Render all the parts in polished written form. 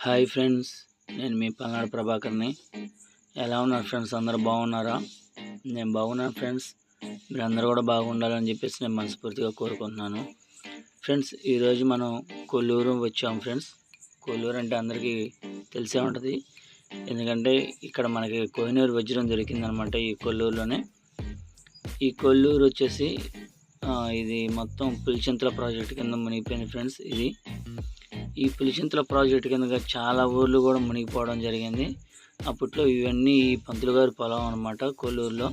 Hi friends, నేను మీ పల్నాడు ప్రభాకర్ని. ఎలా ఉన్నారు ఫ్రెండ్స్? అందరూ బాగున్నారా? నేను బాగున్నాను ఫ్రెండ్స్. మీరందరూ కూడా బాగుండాలని చెప్పేసి నేను మనస్ఫూర్తిగా కోరుకుంటున్నాను. ఫ్రెండ్స్, ఈరోజు మనం కొల్లూరు వచ్చాం ఫ్రెండ్స్. కొల్లూరు అంటే అందరికీ తెలిసే ఉంటుంది, ఎందుకంటే ఇక్కడ మనకి కోహినూరు వజ్రం దొరికిందనమాట ఈ కొల్లూరులోనే. ఈ కొల్లూరు వచ్చేసి ఇది మొత్తం పులిచింతల ప్రాజెక్ట్ కింద మునిగిపోయింది ఫ్రెండ్స్. ఈ పులిచింతల ప్రాజెక్టు కింద చాలా ఊర్లు కూడా మునిగిపోవడం జరిగింది. అప్పట్లో ఇవన్నీ ఈ పంతులు గారి పొలం అనమాట. కొల్లూరులో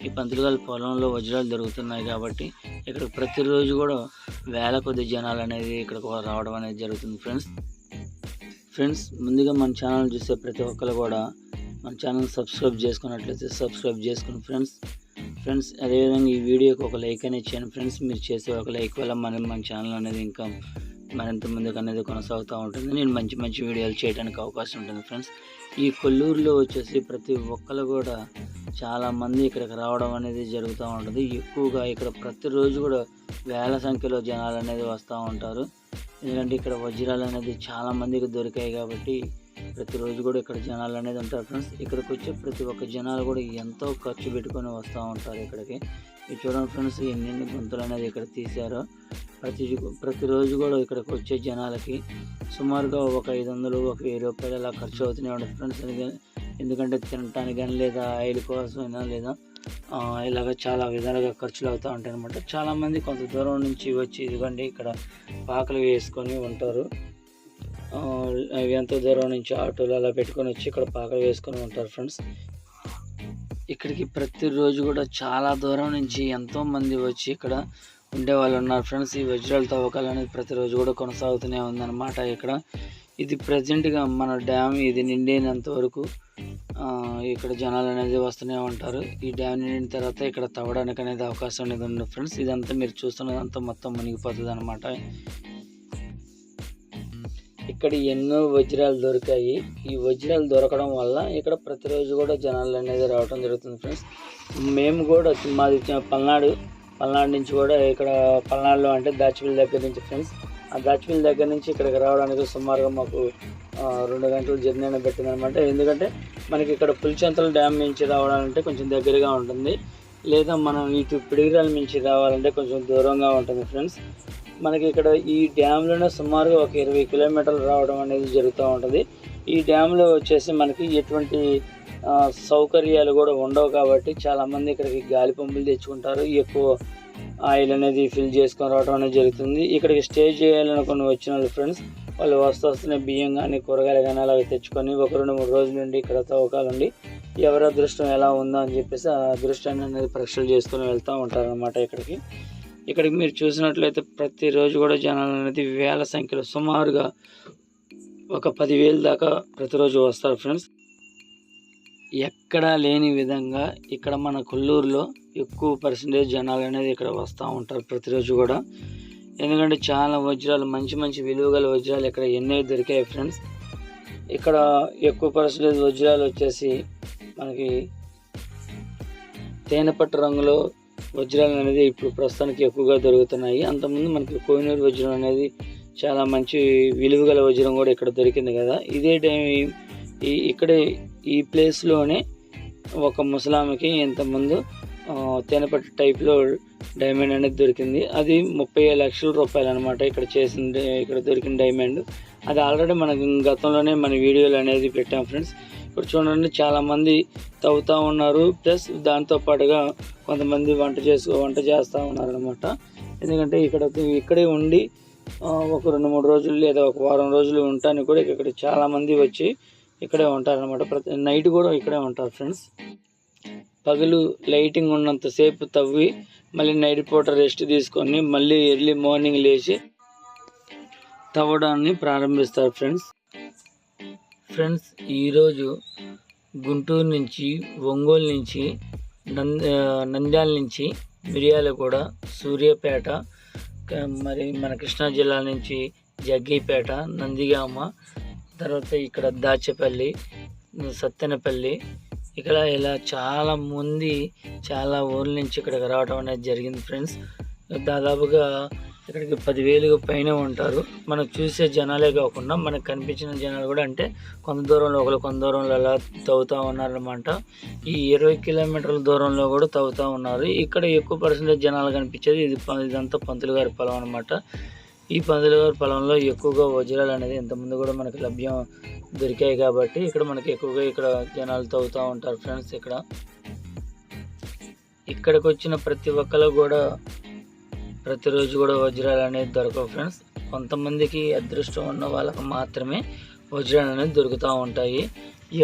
ఈ పంతులు గారి పొలంలో వజ్రాలు దొరుకుతున్నాయి కాబట్టి ఇక్కడ ప్రతిరోజు కూడా వేల కొద్ది జనాలు అనేది ఇక్కడికి రావడం అనేది జరుగుతుంది ఫ్రెండ్స్. ముందుగా మన ఛానల్ చూసే ప్రతి ఒక్కరు కూడా మన ఛానల్ సబ్స్క్రైబ్ చేసుకున్నట్లయితే సబ్స్క్రైబ్ చేసుకుని ఫ్రెండ్స్ అదేవిధంగా ఈ వీడియోకి ఒక లైక్ అనేది చేయండి ఫ్రెండ్స్. మీరు చేసే ఒక లైక్ వల్ల మన ఛానల్ అనేది ఇంకా మరింత ముందుకు అనేది కొనసాగుతూ ఉంటుంది. నేను మంచి వీడియోలు చేయడానికి అవకాశం ఉంటుంది ఫ్రెండ్స్. ఈ కొల్లూరులో వచ్చేసి ప్రతి ఒక్కరు కూడా చాలామంది ఇక్కడికి రావడం అనేది జరుగుతూ ఉంటుంది. ఎక్కువగా ఇక్కడ ప్రతిరోజు కూడా వేల సంఖ్యలో జనాలు అనేది వస్తూ ఉంటారు. ఎందుకంటే ఇక్కడ వజ్రాలు అనేది చాలామందికి దొరికాయి కాబట్టి ప్రతిరోజు కూడా ఇక్కడ జనాలు అనేది ఉంటారు ఫ్రెండ్స్. ఇక్కడికి వచ్చే ప్రతి ఒక్క జనాలు కూడా ఎంతో ఖర్చు పెట్టుకొని వస్తూ ఉంటారు ఇక్కడికి. ఇది చూడండి ఫ్రెండ్స్, ఎన్ని గుంతలు అనేది ఇక్కడ తీశారో. ప్రతిరోజు కూడా ఇక్కడికి వచ్చే జనాలకి సుమారుగా ఒక 500 ఒక 1000 రూపాయలు అలా ఖర్చు అవుతూనే ఉంటుంది ఫ్రెండ్స్. ఎందుకంటే తినటానికి కానీ లేదా ఆయిల్ కోసం లేదా ఇలాగ చాలా విధాలుగా ఖర్చులు అవుతూ ఉంటాయి అనమాట. చాలామంది కొంత దూరం నుంచి వచ్చి ఇదిగోండి ఇక్కడ పాకలు వేసుకొని ఉంటారు. ఎంతో దూరం నుంచి ఆటోలు అలా పెట్టుకొని వచ్చి ఇక్కడ పాకలు వేసుకొని ఉంటారు ఫ్రెండ్స్. ఇక్కడికి ప్రతిరోజు కూడా చాలా దూరం నుంచి ఎంతోమంది వచ్చి ఇక్కడ ఉండేవాళ్ళు ఉన్నారు ఫ్రెండ్స్. ఈ వజ్రాల తవ్వకాలు అనేది ప్రతిరోజు కూడా కొనసాగుతూనే ఉందన్నమాట. ఇది ప్రజెంట్గా మన డ్యామ్ ఇది నిండినంత వరకు ఇక్కడ జనాలు అనేది వస్తూనే ఉంటారు. ఈ డ్యామ్ నిండిన తర్వాత ఇక్కడ తవ్వడానికి అనేది అవకాశం అనేది ఉంది ఫ్రెండ్స్. ఇదంతా మీరు చూస్తున్నదంతా మొత్తం మునిగిపోతుంది అనమాట. ఇక్కడ ఎన్నో వజ్రాలు దొరికాయి. ఈ వజ్రాలు దొరకడం వల్ల ఇక్కడ ప్రతిరోజు కూడా జనాలు అనేది రావడం జరుగుతుంది ఫ్రెండ్స్. మేము కూడా మాది పల్నాడు నుంచి కూడా ఇక్కడ పల్నాడులో అంటే దాచిపల్లి దగ్గర నుంచి ఫ్రెండ్స్. ఆ దాచిపల్లి దగ్గర నుంచి ఇక్కడికి రావడానికి సుమారుగా మాకు 2 గంటల జర్నీ అనేది పెట్టిందనమాట. ఎందుకంటే మనకి ఇక్కడ పులిచింతల డ్యామ్ నుంచి రావాలంటే కొంచెం దగ్గరగా ఉంటుంది, లేదా మనం ఇటు పిడిగిరాల నుంచి రావాలంటే కొంచెం దూరంగా ఉంటుంది ఫ్రెండ్స్. మనకి ఇక్కడ ఈ డ్యామ్లోనే సుమారుగా ఒక 20 కిలోమీటర్లు రావడం అనేది జరుగుతూ ఉంటుంది. ఈ డ్యామ్లో వచ్చేసి మనకి ఎటువంటి సౌకర్యాలు కూడా ఉండవు కాబట్టి చాలామంది ఇక్కడికి గాలి పంపులు తెచ్చుకుంటారు. ఎక్కువ ఆయిల్ అనేది ఫిల్ చేసుకొని రావడం అనేది జరుగుతుంది. ఇక్కడికి స్టే చేయాలనుకుని వచ్చిన వాళ్ళు ఫ్రెండ్స్ వాళ్ళు వస్తూనే బియ్యం కానీ కూరగాయలు కానీ అలాగే తెచ్చుకొని ఒక 2-3 రోజుల నుండి ఇక్కడ తవ్వకాలండి ఎవరి అదృష్టం ఎలా ఉందో అని చెప్పేసి ఆ అదృష్టాన్ని అనేది పరీక్షలు చేసుకొని వెళ్తూ ఉంటారనమాట. ఇక్కడికి మీరు చూసినట్లయితే ప్రతిరోజు కూడా జనాలు అనేది వేల సంఖ్యలో సుమారుగా ఒక 10,000 దాకా ప్రతిరోజు వస్తారు ఫ్రెండ్స్. ఎక్కడా లేని విధంగా ఇక్కడ మన కొల్లూరులో ఎక్కువ పర్సెంటేజ్ జనాలు అనేది ఇక్కడ వస్తూ ఉంటారు ప్రతిరోజు కూడా. ఎందుకంటే చాలా వజ్రాలు మంచి విలువగల వజ్రాలు ఇక్కడ ఎన్నో దొరికాయి ఫ్రెండ్స్. ఇక్కడ ఎక్కువ పర్సెంటేజ్ వజ్రాలు వచ్చేసి మనకి తేనెపట్టు రంగులో వజ్రాలు అనేది ఇప్పుడు ప్రస్తుతానికి ఎక్కువగా దొరుకుతున్నాయి. అంతకుముందు మనకి కోహినూరు వజ్రం అనేది చాలా మంచి విలువగల వజ్రం కూడా ఇక్కడ దొరికింది కదా. ఇదే టైం ఇక్కడే ఈ ప్లేస్లోనే ఒక ముసలామికి ఇంతకుముందు తేనెపట్టు టైప్లో డైమండ్ అనేది దొరికింది. అది 30 లక్షల రూపాయలు అనమాట. ఇక్కడ దొరికిన డైమండ్ అది ఆల్రెడీ మనకు గతంలోనే మన వీడియోలు అనేది పెట్టాం ఫ్రెండ్స్. ఇప్పుడు చూడండి చాలామంది తవ్వుతూ ఉన్నారు, ప్లస్ దాంతోపాటుగా కొంతమంది వంట చేస్తూ ఉన్నారు అనమాట. ఎందుకంటే ఇక్కడే ఉండి ఒక 2-3 రోజులు లేదా ఒక వారం రోజులు ఉండటానికి కూడా ఇక్కడ చాలామంది వచ్చి ఇక్కడే ఉంటారనమాట. ప్రతి నైట్ కూడా ఇక్కడే ఉంటారు ఫ్రెండ్స్. పగలు లైటింగ్ ఉన్నంతసేపు తవ్వి మళ్ళీ నైట్ పూట రెస్ట్ తీసుకొని మళ్ళీ ఎర్లీ మార్నింగ్ లేచి తవ్వడాన్ని ప్రారంభిస్తారు ఫ్రెండ్స్. ఈరోజు గుంటూరు నుంచి, ఒంగోలు నుంచి, నంద్యాల నుంచి, మిర్యాలగూడ, సూర్యాపేట, మరి మన కృష్ణా జిల్లా నుంచి జగ్గీపేట, నందిగామ, తర్వాత ఇక్కడ దాచేపల్లి, సత్తెనపల్లి, ఇలా చాలామంది చాలా ఊర్ల నుంచి ఇక్కడికి రావడం అనేది జరిగింది ఫ్రెండ్స్. దాదాపుగా ఇక్కడికి 10,000 పైన ఉంటారు. మనకు చూసే జనాలే కాకుండా మనకు కనిపించిన జనాలు కూడా, అంటే కొంత దూరంలో ఒకరు కొంత దూరంలో అలా తవ్వుతూ ఉన్నారన్నమాట. ఈ 20 కిలోమీటర్ల దూరంలో కూడా తవ్వుతూ ఉన్నారు. ఇక్కడ ఎక్కువ పర్సెంటేజ్ జనాలు కనిపించేది ఇదంతా పంతులు గారి పొలం అనమాట. ఈ పంతులు గారి పొలంలో ఎక్కువగా వజ్రాలు అనేది ఇంతకుముందు కూడా మనకి లభ్యం దొరికాయి కాబట్టి ఇక్కడ మనకి ఎక్కువగా ఇక్కడ జనాలు తవ్వుతూ ఉంటారు ఫ్రెండ్స్. ఇక్కడికి వచ్చిన ప్రతి ఒక్కరు కూడా ప్రతిరోజు కూడా వజ్రాలు అనేది దొరకవు ఫ్రెండ్స్. కొంతమందికి అదృష్టం ఉన్న వాళ్ళకి మాత్రమే వజ్రాలు అనేది దొరుకుతూ ఉంటాయి.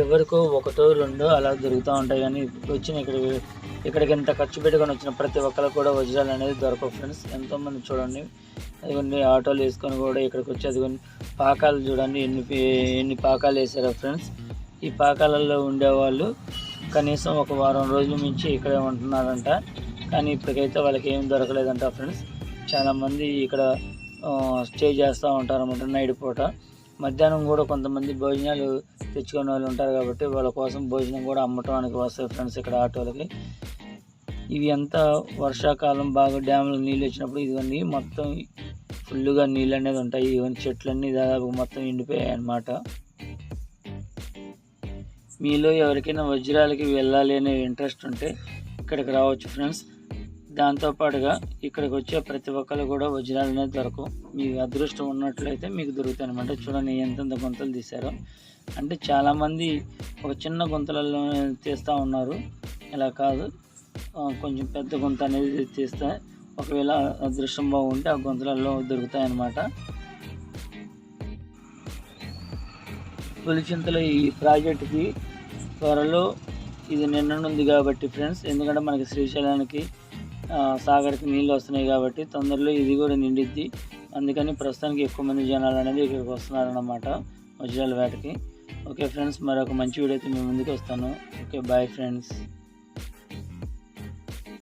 ఎవరికో ఒకటో రెండో అలా దొరుకుతూ ఉంటాయి. కానీ వచ్చిన ఇక్కడికి ఎంత ఖర్చు పెట్టుకొని వచ్చిన ప్రతి ఒక్కరికి కూడా వజ్రాలు అనేది దొరకవు ఫ్రెండ్స్. ఎంతోమంది చూడండి, అదిగోండి ఆటోలు వేసుకొని కూడా ఇక్కడికి వచ్చి అదిగోండి పాకాలు చూడండి ఎన్ని పాకాలు వేసారో ఫ్రెండ్స్. ఈ పాకాలలో ఉండేవాళ్ళు కనీసం ఒక వారం రోజుల నుంచి ఇక్కడే ఉంటున్నారంట. కానీ ఇప్పటికైతే వాళ్ళకి ఏం దొరకలేదంట ఫ్రెండ్స్. చాలామంది ఇక్కడ స్టే చేస్తూ ఉంటారన్నమాట నైట్ పూట. మధ్యాహ్నం కూడా కొంతమంది భోజనాలు తెచ్చుకునే వాళ్ళు ఉంటారు కాబట్టి వాళ్ళ కోసం భోజనం కూడా అమ్మటానికి వస్తాయి ఫ్రెండ్స్ ఇక్కడ ఆటోలకి. ఇవి అంతా వర్షాకాలం బాగా డ్యాములు నీళ్ళు వచ్చినప్పుడు ఇవన్నీ మొత్తం ఫుల్గా నీళ్ళు అనేది ఉంటాయి. ఇవన్నీ చెట్లన్నీ దాదాపు మొత్తం ఎండిపోయాయి అన్నమాట. మీలో ఎవరికైనా వజ్రాలకి వెళ్ళాలి అనే ఇంట్రెస్ట్ ఉంటే ఇక్కడికి రావచ్చు ఫ్రెండ్స్. దాంతోపాటుగా ఇక్కడికి వచ్చే ప్రతి ఒక్కరు కూడా వజ్రాలు అనేది దొరకవు. మీకు అదృష్టం ఉన్నట్లయితే మీకు దొరుకుతాయి అనమాట. చూడండి ఎంతెంత గుంతలు తీశారో. అంటే చాలామంది ఒక చిన్న గుంతలలో తీస్తూ ఉన్నారు. ఇలా కాదు, కొంచెం పెద్ద గుంత అనేది తీస్తే ఒకవేళ అదృష్టం బాగుంటే ఆ గుంతలలో దొరుకుతాయి అన్నమాట. పులిచింతల ఈ ప్రాజెక్టుకి త్వరలో ఇది నిండనుంది కాబట్టి ఫ్రెండ్స్, ఎందుకంటే మనకి శ్రీశైలానికి సాగర్కి నీళ్ళు వస్తున్నాయి కాబట్టి తొందరలో ఇది కూడా నిండిద్ది. అందుకని ప్రస్తుతానికి ఎక్కువ మంది జనాలు అనేది ఇక్కడికి వస్తున్నారన్నమాట వజ్రాల వేటకి. ఓకే ఫ్రెండ్స్, మరొక మంచి వీడియోతో మీ ముందుకు వస్తాను. Okay, bye friends.